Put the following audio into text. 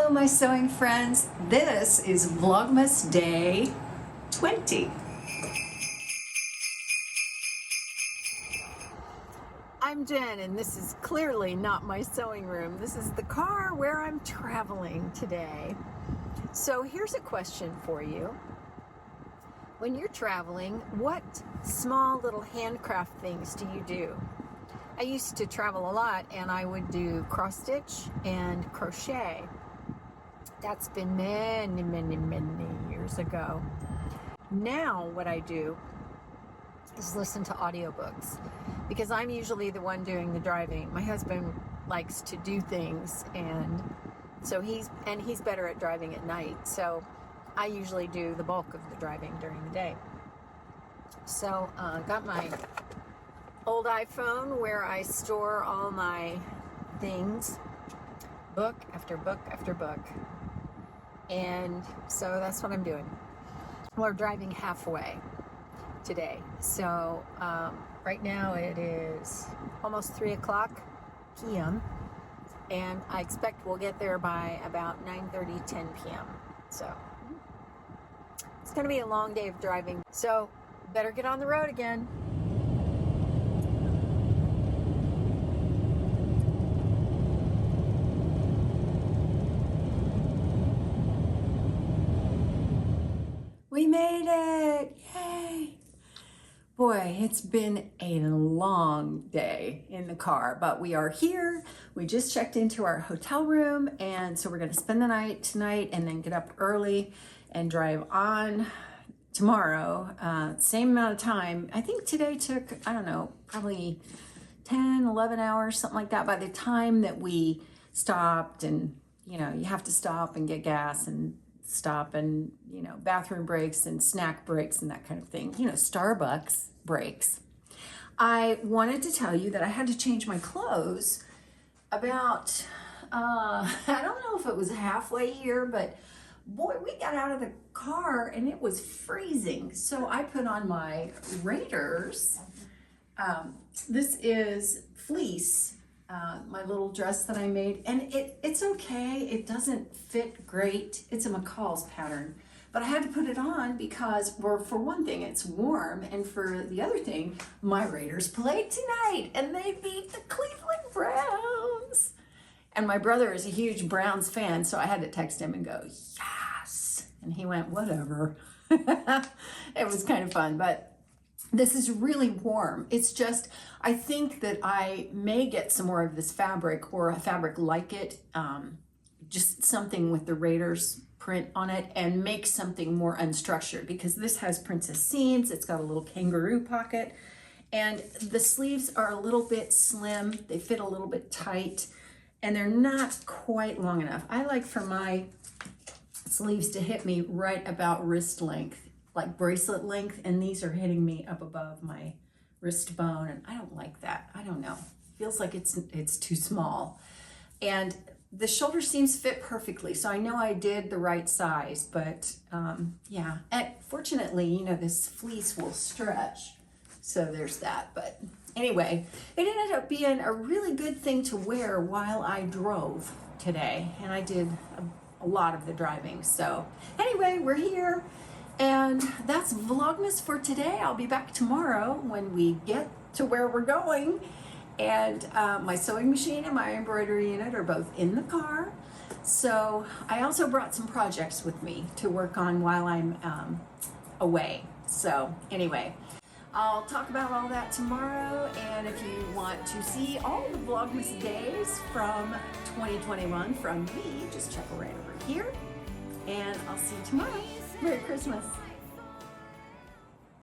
Hello, my sewing friends. This is Vlogmas Day 20. I'm Jen, and this is clearly not my sewing room. This is the car where I'm traveling today. So here's a question for you. When you're traveling, what small little handcraft things do you do? I used to travel a lot, and I would do cross stitch and crochet. That's been many, many, many years ago. Now what I do is listen to audiobooks, because I'm usually the one doing the driving. My husband likes to do things, and so he's better at driving at night. So I usually do the bulk of the driving during the day. So got my old iPhone where I store all my things, book after book after book. And so that's what I'm doing. We're driving halfway today. So right now it is almost 3 o'clock p.m. and I expect we'll get there by about 9:30, 10 p.m. So it's going to be a long day of driving. So better get on the road again. We made it! Yay! Boy, it's been a long day in the car, but we are here. We just checked into our hotel room, and so we're going to spend the night tonight and then get up early and drive on tomorrow. Same amount of time. I think today took, I don't know, probably 10, 11 hours, something like that, by the time that we stopped. And, you know, you have to stop and get gas and stop and, you know, bathroom breaks and snack breaks and that kind of thing, you know, Starbucks breaks. I wanted to tell you that I had to change my clothes about, I don't know if it was halfway here, but boy, we got out of the car and it was freezing. So I put on my Raiders. This is fleece. My little dress that I made, and it's okay. It doesn't fit great. It's a McCall's pattern, but I had to put it on because, for one thing, it's warm, and for the other thing, my Raiders played tonight, and they beat the Cleveland Browns. And my brother is a huge Browns fan, so I had to text him and go, yes, and he went, whatever. It was kind of fun, but this is really warm. It's just, I think that I may get some more of this fabric, or a fabric like it, just something with the Raiders print on it, and make something more unstructured, because this has princess seams. It's got a little kangaroo pocket, and the sleeves are a little bit slim. They fit a little bit tight, and they're not quite long enough. I like for my sleeves to hit me right about wrist length, like bracelet length, and these are hitting me up above my wrist bone, and I don't like that. I don't know. Feels like it's too small. And the shoulder seams fit perfectly, so I know I did the right size, but yeah. And fortunately, you know, this fleece will stretch, so there's that. But anyway, it ended up being a really good thing to wear while I drove today, and I did a lot of the driving. So anyway, we're here. And that's Vlogmas for today. I'll be back tomorrow when we get to where we're going. And my sewing machine and my embroidery unit are both in the car. So I also brought some projects with me to work on while I'm away. So anyway, I'll talk about all that tomorrow. And if you want to see all the Vlogmas days from 2021 from me, just check right over here. And I'll see you tomorrow. Merry Christmas.